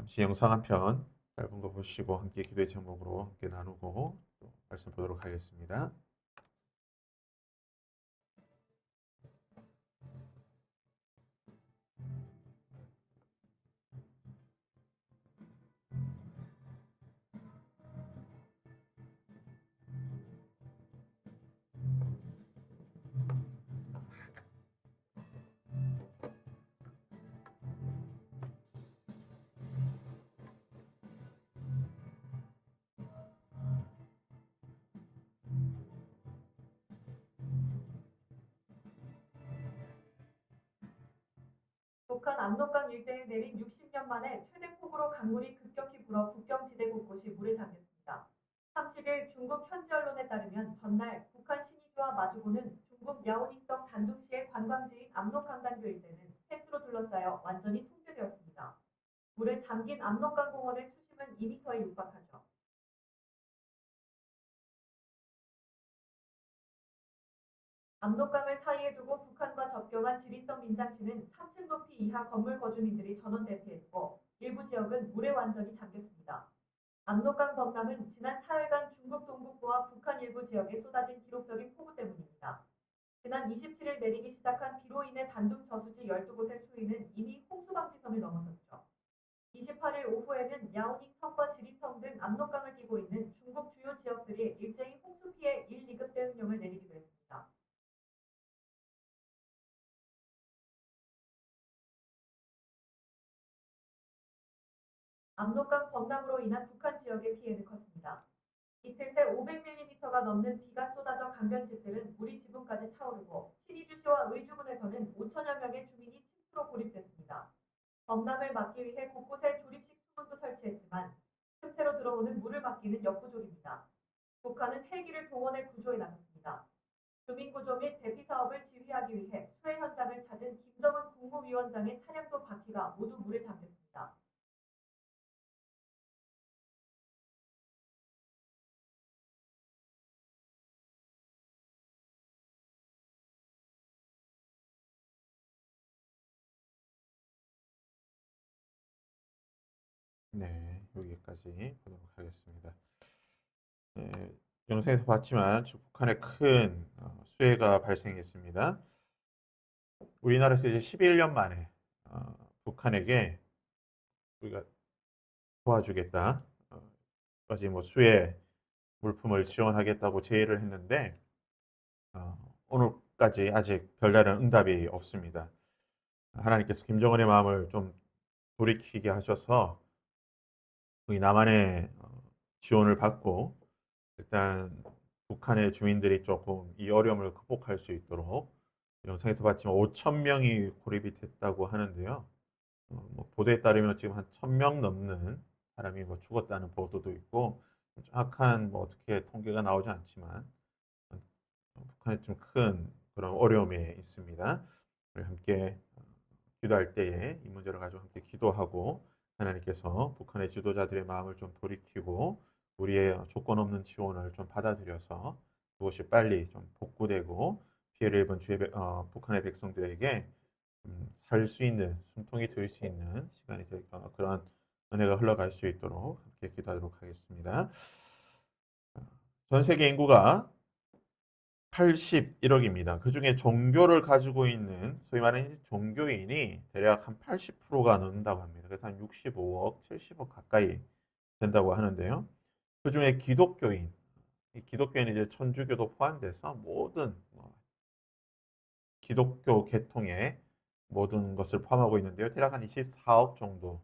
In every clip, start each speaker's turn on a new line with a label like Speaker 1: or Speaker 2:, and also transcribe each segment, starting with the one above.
Speaker 1: 잠시 영상 한 편 짧은 거 보시고 함께 기도의 제목으로 함께 나누고 또 말씀 보도록 하겠습니다.
Speaker 2: 북한 압록강 일대에 내린 60년 만에 최대 폭우로 강물이 급격히 불어 국경지대 곳곳이 물에 잠겼습니다. 30일 중국 현지 언론에 따르면 전날 북한 신의주와 마주보는 중국 야오닝성 단둥시의 관광지인 압록강단교 일대는 펜스로 둘러싸여 완전히 통제되었습니다. 물에 잠긴 압록강 공원의 수심은 2m에 육박하죠. 압록강을 사이에 두고 북한과 접경한 지리성 민장시는 3층 높이 이하 건물 거주민들이 전원 대피했고 일부 지역은 물에 완전히 잠겼습니다. 압록강 범람은 지난 4일간 중국 동북부와 북한 일부 지역에 쏟아진 기록적인 폭우 때문입니다. 지난 27일 내리기 시작한 비로 인해 단둥 저수지 12곳의 수위는 이미 홍수방지선을 넘어섰죠. 28일 오후에는 야오닝 성과 지리성 등 압록강을 끼고 있는 중국 주요 지역들이 일제히 홍수 피해 1, 2급 대응령을 내리기도 했습니다. 압록강 범람으로 인한 북한 지역의 피해는 컸습니다. 이틀 새 500mm가 넘는 비가 쏟아져 강변집들은 물이 지붕까지 차오르고 신의주시와 의주군에서는 5천여 명의 주민이 침수로 고립됐습니다. 범람을 막기 위해 곳곳에 조립식 수문도 설치했지만 틈새로 들어오는 물을 막기는 역부족입니다. 북한은 헬기를 동원해 구조에 나섰습니다. 주민구조 및 대피 사업을 지휘하기 위해 수해 현장을 찾은 김정은 국무위원장의 차량도 바퀴가 모두 물에 잠겼습니다.
Speaker 1: 네, 여기까지 보도록 하겠습니다. 네, 영상에서 봤지만 지금 북한에 큰 수해가 발생했습니다. 우리나라에서 이제 11년 만에 북한에게 우리가 도와주겠다, 까지 뭐 수해 물품을 지원하겠다고 제의를 했는데 오늘까지 아직 별다른 응답이 없습니다. 하나님께서 김정은의 마음을 좀 돌이키게 하셔서 이 남한의 지원을 받고 일단 북한의 주민들이 조금 이 어려움을 극복할 수 있도록 영상에서 봤지만 5천 명이 고립이 됐다고 하는데요. 뭐 보도에 따르면 지금 한 1,000명 넘는 사람이 뭐 죽었다는 보도도 있고 정확한 뭐 어떻게 통계가 나오지 않지만 북한이 좀 큰 그런 어려움에 있습니다. 우리 함께 기도할 때에 이 문제를 가지고 함께 기도하고 하나님께서 북한의 지도자들의 마음을 좀 돌이키고 우리의 조건 없는 지원을 좀 받아들여서 그것이 빨리 좀 복구되고 피해를 입은 북한의 백성들에게 살 수 있는 숨통이 될 수 있는 시간이 될 그런 은혜가 흘러갈 수 있도록 함께 기도하도록 하겠습니다. 전 세계 인구가 81억입니다. 그중에 종교를 가지고 있는 소위 말하는 종교인이 대략 한 80%가 넘는다고 합니다. 그래서 한 65억, 70억 가까이 된다고 하는데요. 그중에 기독교인, 이 기독교인은 이제 천주교도 포함돼서 모든 기독교 계통의 모든 것을 포함하고 있는데요. 대략 한 24억 정도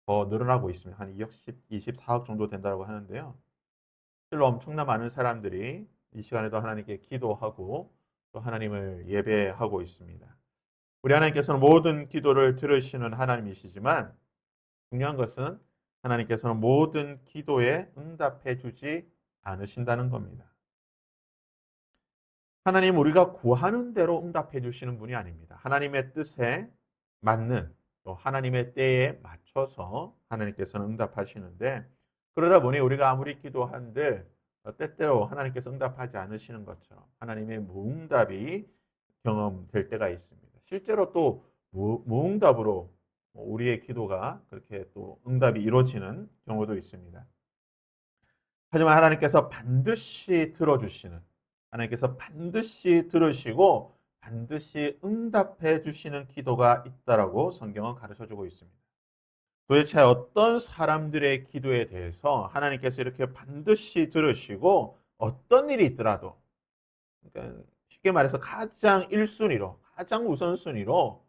Speaker 1: 더 늘어나고 있습니다. 한 2억 24억 정도 된다고 하는데요. 실로 엄청나 많은 사람들이 이 시간에도 하나님께 기도하고 또 하나님을 예배하고 있습니다. 우리 하나님께서는 모든 기도를 들으시는 하나님이시지만 중요한 것은 하나님께서는 모든 기도에 응답해 주지 않으신다는 겁니다. 하나님 우리가 구하는 대로 응답해 주시는 분이 아닙니다. 하나님의 뜻에 맞는 또 하나님의 때에 맞춰서 하나님께서는 응답하시는데 그러다 보니 우리가 아무리 기도한들 때때로 하나님께서 응답하지 않으시는 것처럼 하나님의 무응답이 경험될 때가 있습니다. 실제로 또 무응답으로 우리의 기도가 그렇게 또 응답이 이루어지는 경우도 있습니다. 하지만 하나님께서 반드시 들어주시는, 하나님께서 반드시 들으시고 반드시 응답해 주시는 기도가 있다라고 성경은 가르쳐 주고 있습니다. 도대체 어떤 사람들의 기도에 대해서 하나님께서 이렇게 반드시 들으시고 어떤 일이 있더라도, 그러니까 쉽게 말해서 가장 1순위로, 가장 우선순위로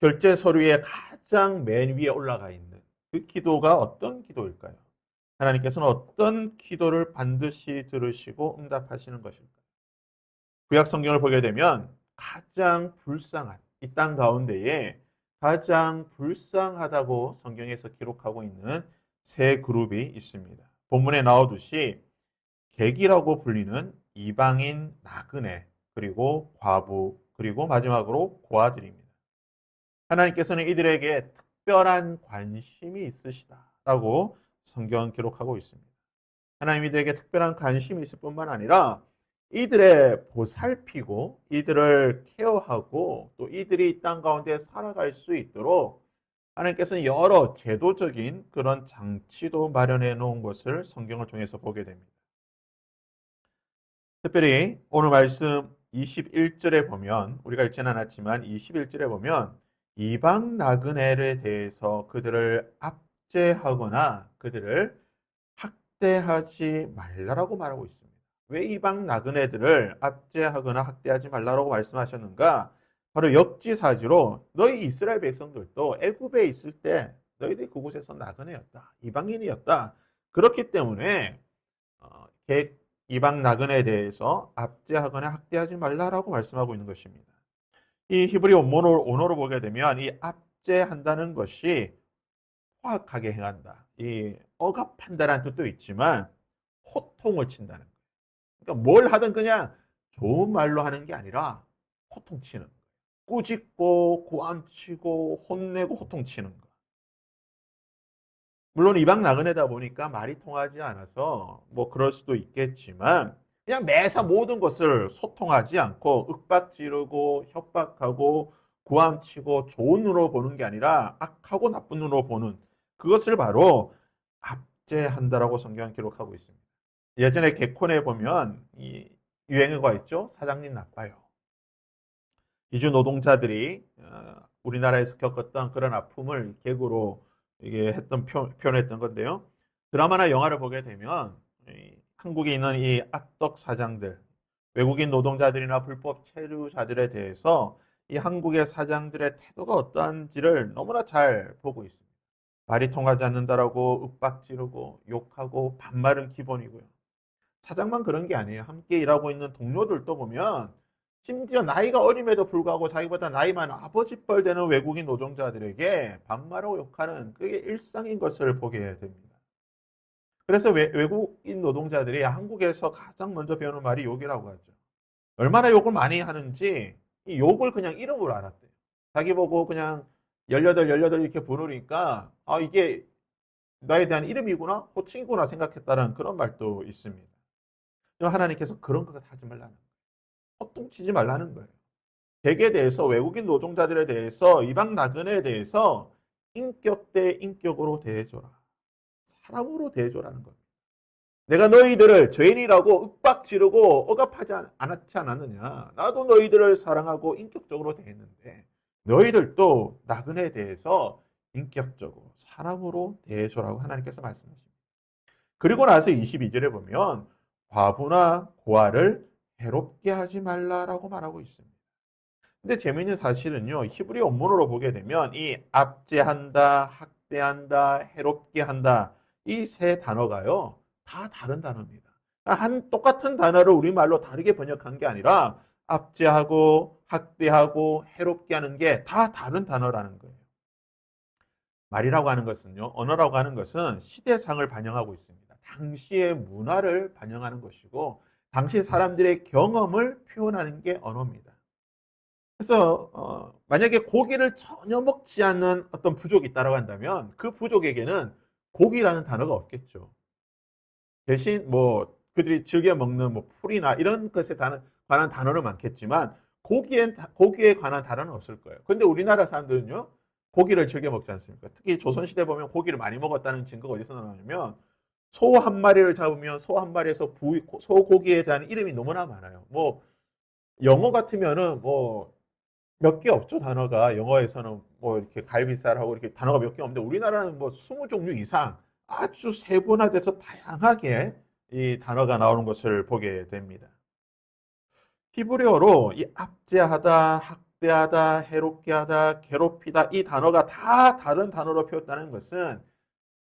Speaker 1: 결제 서류에 가장 맨 위에 올라가 있는 그 기도가 어떤 기도일까요? 하나님께서는 어떤 기도를 반드시 들으시고 응답하시는 것일까요? 구약 성경을 보게 되면 가장 불쌍한, 이 땅 가운데에 가장 불쌍하다고 성경에서 기록하고 있는 세 그룹이 있습니다. 본문에 나오듯이 객이라고 불리는 이방인 나그네, 그리고 과부, 그리고 마지막으로 고아들입니다. 하나님께서는 이들에게 특별한 관심이 있으시다라고 성경은 기록하고 있습니다. 하나님 이들에게 특별한 관심이 있을 뿐만 아니라 이들의 보살피고 이들을 케어하고 또 이들이 이 땅 가운데 살아갈 수 있도록 하나님께서는 여러 제도적인 그런 장치도 마련해 놓은 것을 성경을 통해서 보게 됩니다. 특별히 오늘 말씀 21절에 보면, 우리가 읽지는 않았지만 21절에 보면 이방 나그네에 대해서 그들을 압제하거나 그들을 학대하지 말라라고 말하고 있습니다. 왜 이방 나그네들을 압제하거나 학대하지 말라라고 말씀하셨는가? 바로 역지사지로 너희 이스라엘 백성들도 애굽에 있을 때 너희들이 그곳에서 나그네였다, 이방인이었다. 그렇기 때문에 이방 나그네에 대해서 압제하거나 학대하지 말라라고 말씀하고 있는 것입니다. 이 히브리 원어로 보게 되면 이 압제한다는 것이 포악하게 행한다, 이 억압한다라는 뜻도 있지만 호통을 친다는 거예요. 그러니까 뭘 하든 그냥 좋은 말로 하는 게 아니라 호통치는 거예요. 꾸짖고 고함치고 혼내고 호통치는 거. 물론 이방 나그네다 보니까 말이 통하지 않아서 뭐 그럴 수도 있겠지만 그냥 매사 모든 것을 소통하지 않고 윽박 지르고 협박하고 고함치고 좋은 눈으로 보는 게 아니라 악하고 나쁜 눈으로 보는 그것을 바로 압제한다라고 성경은 기록하고 있습니다. 예전에 개콘에 보면 이 유행어가 있죠. 사장님 나빠요. 이주 노동자들이 우리나라에서 겪었던 그런 아픔을 개그로 이게 표현했던 건데요. 드라마나 영화를 보게 되면 한국에 있는 이 악덕 사장들, 외국인 노동자들이나 불법 체류자들에 대해서 이 한국의 사장들의 태도가 어떠한지를 너무나 잘 보고 있습니다. 말이 통하지 않는다라고 윽박 지르고 욕하고 반말은 기본이고요. 사장만 그런 게 아니에요. 함께 일하고 있는 동료들도 보면 심지어 나이가 어림에도 불구하고 자기보다 나이 많은 아버지뻘 되는 외국인 노동자들에게 반말하고 욕하는 그게 일상인 것을 보게 됩니다. 그래서 외국인 노동자들이 한국에서 가장 먼저 배우는 말이 욕이라고 하죠. 얼마나 욕을 많이 하는지 이 욕을 그냥 이름으로 알았대요. 자기 보고 그냥 18 이렇게 부르니까 아 이게 나에 대한 이름이구나, 호칭이구나 생각했다는 그런 말도 있습니다. 하나님께서 그런 것 하지 말라는 거예요. 호통치지 말라는 거예요. 객에 대해서, 외국인 노동자들에 대해서, 이방 나그네에 대해서 인격 대 인격으로 대해줘라. 사람으로 대해줘라는 겁니다. 내가 너희들을 죄인이라고 윽박 지르고 억압하지 않았지 않았느냐. 나도 너희들을 사랑하고 인격적으로 대했는데 너희들도 나그네에 대해서 인격적으로 사람으로 대해줘라고 하나님께서 말씀하십니다. 그리고 나서 22절에 보면 과부나 고아를 해롭게 하지 말라라고 말하고 있습니다. 근데 재미있는 사실은요, 히브리 원문으로 보게 되면 이 압제한다, 학대한다, 해롭게 한다, 이 세 단어가요, 다 다른 단어입니다. 한 똑같은 단어를 우리말로 다르게 번역한 게 아니라 압제하고 학대하고 해롭게 하는 게 다 다른 단어라는 거예요. 말이라고 하는 것은요, 언어라고 하는 것은 시대상을 반영하고 있습니다. 당시의 문화를 반영하는 것이고 당시 사람들의 경험을 표현하는 게 언어입니다. 그래서 만약에 고기를 전혀 먹지 않는 어떤 부족이 있다고 한다면 그 부족에게는 고기라는 단어가 없겠죠. 대신 뭐 그들이 즐겨 먹는 뭐 풀이나 이런 것에 관한 단어는 많겠지만 고기에 관한 단어는 없을 거예요. 그런데 우리나라 사람들은요, 고기를 즐겨 먹지 않습니까? 특히 조선시대 보면 고기를 많이 먹었다는 증거가 어디서 나오냐면 소 한 마리를 잡으면 소 한 마리에서 소고기에 대한 이름이 너무나 많아요. 뭐 영어 같으면은 뭐 몇 개 없죠, 단어가. 영어에서는 뭐 이렇게 갈비살하고 이렇게 단어가 몇 개 없는데 우리나라는 뭐 20종류 이상 아주 세분화돼서 다양하게 이 단어가 나오는 것을 보게 됩니다. 히브리어로 이 압제하다, 학대하다, 해롭게 하다, 괴롭히다 이 단어가 다 다른 단어로 표현했다는 것은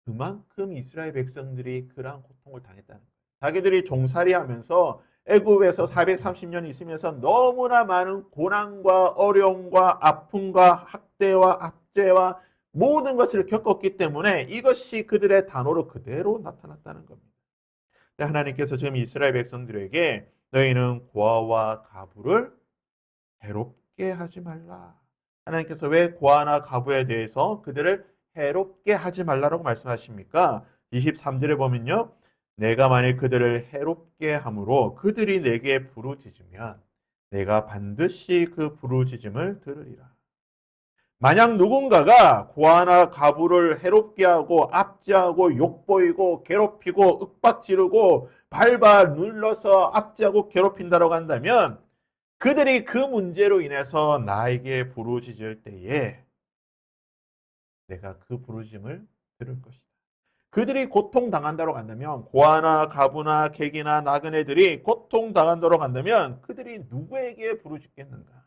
Speaker 1: 그만큼 이스라엘 백성들이 그러한 고통을 당했다는 거예요. 자기들이 종살이하면서 애굽에서 430년 있으면서 너무나 많은 고난과 어려움과 아픔과 학대와 압제와 모든 것을 겪었기 때문에 이것이 그들의 단어로 그대로 나타났다는 겁니다. 하나님께서 지금 이스라엘 백성들에게 너희는 고아와 가부를 해롭게 하지 말라. 하나님께서 왜 고아나 가부에 대해서 그들을 해롭게 하지 말라라고 말씀하십니까? 23절에 보면요. 내가 만일 그들을 해롭게 함으로 그들이 내게 부르짖으면 내가 반드시 그 부르짖음을 들으리라. 만약 누군가가 고아나 가부를 해롭게 하고 압제하고 욕보이고 괴롭히고 윽박지르고 밟아 눌러서 압제하고 괴롭힌다고 한다면 그들이 그 문제로 인해서 나에게 부르짖을 때에 내가 그 부르짖음을 들을 것이다. 그들이 고통당한다고 한다면 고아나 가부나 객이나 나그네들이 고통당한다고 한다면 그들이 누구에게 부르짖겠는가?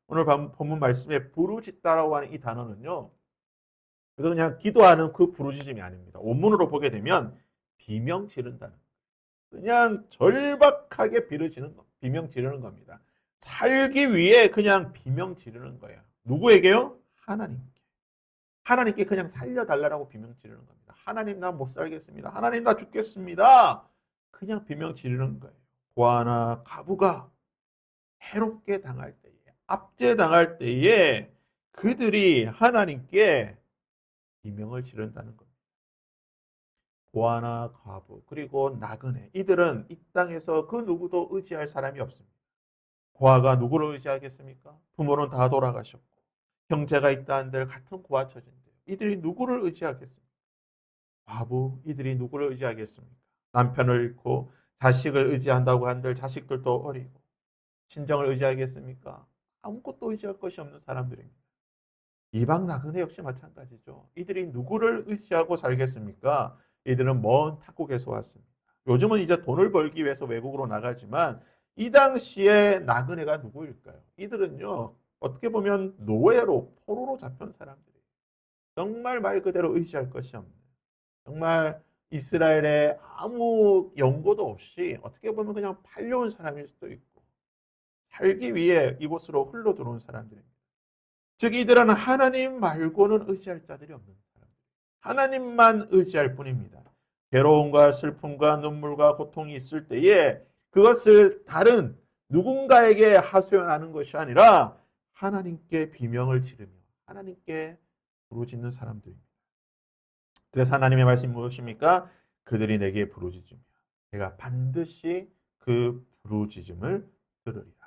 Speaker 1: 오늘 본문 말씀에 부르짖다라고 하는 이 단어는요. 그냥 기도하는 그 부르짖음이 아닙니다. 원문으로 보게 되면 비명 지른다는 그냥 절박하게 비명 지르는 겁니다. 살기 위해 그냥 비명 지르는 거예요. 누구에게요? 하나님께. 하나님께 그냥 살려달라고 비명 지르는 겁니다. 하나님 나 못 살겠습니다. 하나님 나 죽겠습니다. 그냥 비명 지르는 거예요. 고아나 가부가 해롭게 당할 때에, 압제당할 때에 그들이 하나님께 비명을 지른다는 겁니다. 고아나 과부 그리고 나그네 이들은 이 땅에서 그 누구도 의지할 사람이 없습니다. 고아가 누구를 의지하겠습니까? 부모는 다 돌아가셨고 형제가 있다 한들 같은 고아 처진데요. 이들이 누구를 의지하겠습니까? 과부 이들이 누구를 의지하겠습니까? 남편을 잃고 자식을 의지한다고 한들 자식들도 어리고 친정을 의지하겠습니까? 아무것도 의지할 것이 없는 사람들입니다. 이방 나그네 역시 마찬가지죠. 이들이 누구를 의지하고 살겠습니까? 이들은 먼 타국에서 왔습니다. 요즘은 이제 돈을 벌기 위해서 외국으로 나가지만 이 당시에 나그네가 누구일까요? 이들은요. 어떻게 보면 노예로 포로로 잡힌 사람들이에요. 정말 말 그대로 의지할 것이 없는 정말 이스라엘에 아무 연고도 없이 어떻게 보면 그냥 팔려온 사람일 수도 있고 살기 위해 이곳으로 흘러 들어온 사람들입니다. 즉 이들은 하나님 말고는 의지할 자들이 없는 사람. 하나님만 의지할 뿐입니다. 괴로움과 슬픔과 눈물과 고통이 있을 때에 그것을 다른 누군가에게 하소연하는 것이 아니라 하나님께 비명을 지르며 하나님께 부르짖는 사람들입니다. 그래서 하나님의 말씀이 무엇입니까? 그들이 내게 부르짖으며 내가 반드시 그 부르짖음을 들으리라.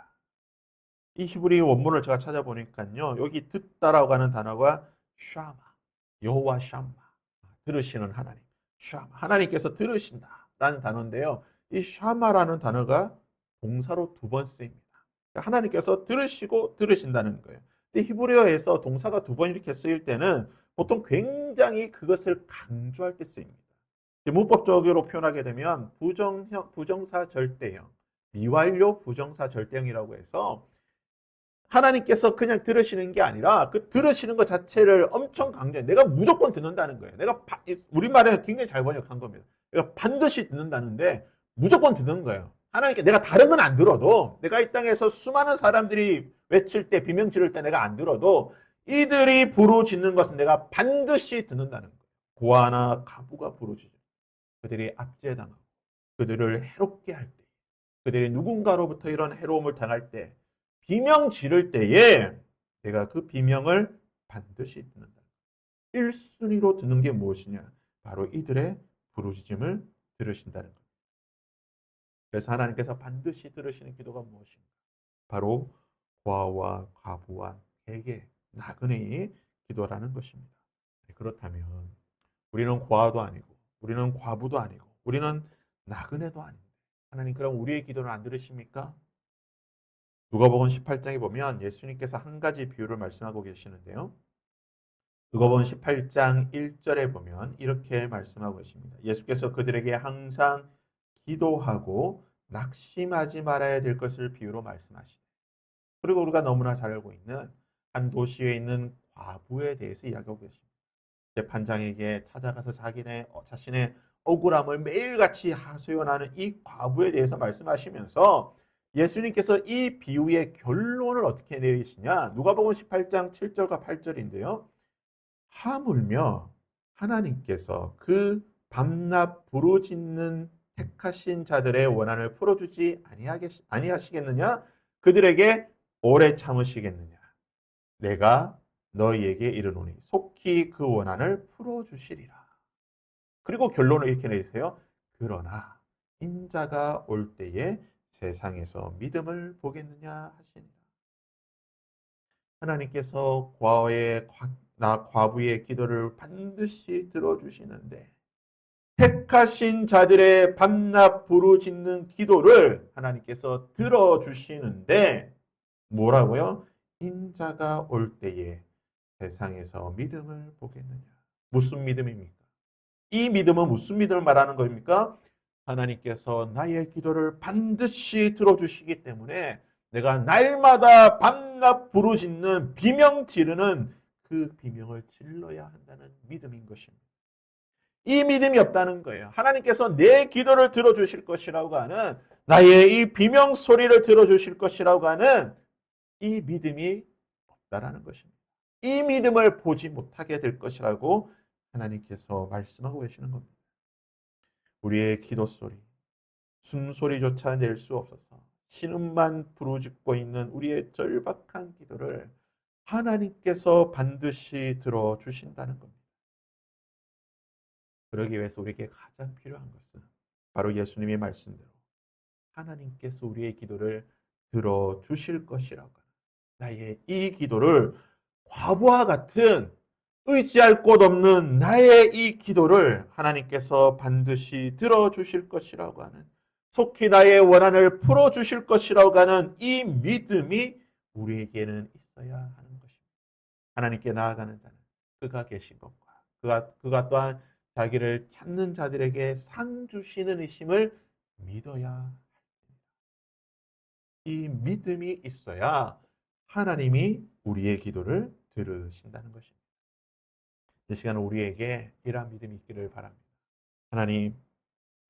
Speaker 1: 이 히브리 원문을 제가 찾아보니까요. 여기 듣다라고 하는 단어가 샤마, 여호와 샤마, 들으시는 하나님. 샤마, 하나님께서 들으신다라는 단어인데요. 이 샤마라는 단어가 동사로 2번 쓰입니다. 하나님께서 들으시고 들으신다는 거예요. 근데 히브리어에서 동사가 2번 이렇게 쓰일 때는 보통 굉장히 그것을 강조할 때 쓰입니다. 문법적으로 표현하게 되면 부정사 절대형, 미완료 부정사 절대형이라고 해서 하나님께서 그냥 들으시는 게 아니라 그 들으시는 것 자체를 엄청 강조해. 내가 무조건 듣는다는 거예요. 우리말에 굉장히 잘 번역한 겁니다. 내가 반드시 듣는다는데 무조건 듣는 거예요. 하나님께 내가 다른 건 안 들어도 내가 이 땅에서 수많은 사람들이 외칠 때 비명 지를 때 내가 안 들어도 이들이 부르짖는 것은 내가 반드시 듣는다는 거예요. 고아나 가부가 부르짖어. 그들이 압제당하고 그들을 해롭게 할 때, 그들이 누군가로부터 이런 해로움을 당할 때 비명 지를 때에 내가 그 비명을 반드시 듣는다. 1순위로 듣는 게 무엇이냐? 바로 이들의 부르짖음을 들으신다는 겁니다. 그래서 하나님께서 반드시 들으시는 기도가 무엇인가? 바로 고아와 과부와 객의 나그네의 기도라는 것입니다. 그렇다면 우리는 고아도 아니고 우리는 과부도 아니고 우리는 나그네도 아닌데 하나님 그럼 우리의 기도는 안 들으십니까? 누가복음 18장에 보면 예수님께서 한 가지 비유를 말씀하고 계시는데요. 누가복음 18장 1절에 보면 이렇게 말씀하고 계십니다. 예수께서 그들에게 항상 기도하고 낙심하지 말아야 될 것을 비유로 말씀하시네. 그리고 우리가 너무나 잘 알고 있는 한 도시에 있는 과부에 대해서 이야기하고 계십니다. 재판장에게 찾아가서 자신의 억울함을 매일같이 하소연하는 이 과부에 대해서 말씀하시면서 예수님께서 이 비유의 결론을 어떻게 내리시냐? 누가복음 18장 7절과 8절인데요. 하물며 하나님께서 그 밤낮 부르짖는 택하신 자들의 원한을 풀어주지 아니하시겠느냐? 그들에게 오래 참으시겠느냐? 내가 너희에게 이르노니 속히 그 원한을 풀어주시리라. 그리고 결론을 이렇게 내세요. 그러나 인자가 올 때에 세상에서 믿음을 보겠느냐 하시니라. 하나님께서 과부의 기도를 반드시 들어주시는데 택하신 자들의 밤낮 부르짖는 기도를 하나님께서 들어주시는데 뭐라고요? 인자가 올 때에 세상에서 믿음을 보겠느냐. 무슨 믿음입니까? 이 믿음은 무슨 믿음을 말하는 겁니까? 하나님께서 나의 기도를 반드시 들어주시기 때문에 내가 날마다 밤낮 부르짖는 비명 지르는 그 비명을 질러야 한다는 믿음인 것입니다. 이 믿음이 없다는 거예요. 하나님께서 내 기도를 들어주실 것이라고 하는 나의 이 비명 소리를 들어주실 것이라고 하는 이 믿음이 없다라는 것입니다. 이 믿음을 보지 못하게 될 것이라고 하나님께서 말씀하고 계시는 겁니다. 우리의 기도 소리, 숨소리조차 낼 수 없어서 신음만 부르짖고 있는 우리의 절박한 기도를 하나님께서 반드시 들어주신다는 겁니다. 그러기 위해서 우리에게 가장 필요한 것은 바로 예수님의 말씀대로 하나님께서 우리의 기도를 들어주실 것이라고 하는 나의 이 기도를 과부와 같은 의지할 곳 없는 나의 이 기도를 하나님께서 반드시 들어주실 것이라고 하는 속히 나의 원한을 풀어주실 것이라고 하는 이 믿음이 우리에게는 있어야 하는 것입니다. 하나님께 나아가는 자는 그가 계신 것과 그가 또한 자기를 찾는 자들에게 상 주시는 이심을 믿어야 합니다. 이 믿음이 있어야 하나님이 우리의 기도를 들으신다는 것입니다. 이 시간 우리에게 이러한 믿음이 있기를 바랍니다. 하나님,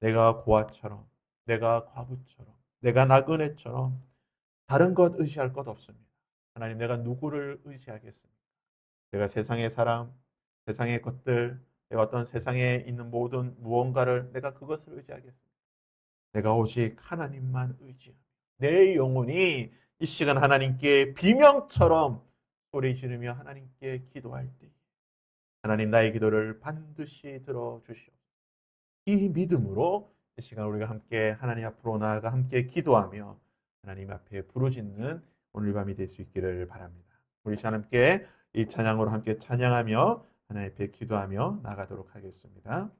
Speaker 1: 내가 고아처럼, 내가 과부처럼, 내가 나그네처럼 다른 것 의지할 것 없습니다. 하나님, 내가 누구를 의지하겠습니까? 내가 세상의 사람, 세상의 것들, 내가 어떤 세상에 있는 모든 무언가를 내가 그것을 의지하겠습니다. 내가 오직 하나님만 의지하며 내 영혼이 이 시간 하나님께 비명처럼 소리 지르며 하나님께 기도할 때 하나님 나의 기도를 반드시 들어주시옵소서. 이 믿음으로 이 시간 우리가 함께 하나님 앞으로 나아가 함께 기도하며 하나님 앞에 부르짖는 오늘 밤이 될 수 있기를 바랍니다. 우리 함께 이 찬양으로 함께 찬양하며 하나님 앞에 기도하며 나가도록 하겠습니다.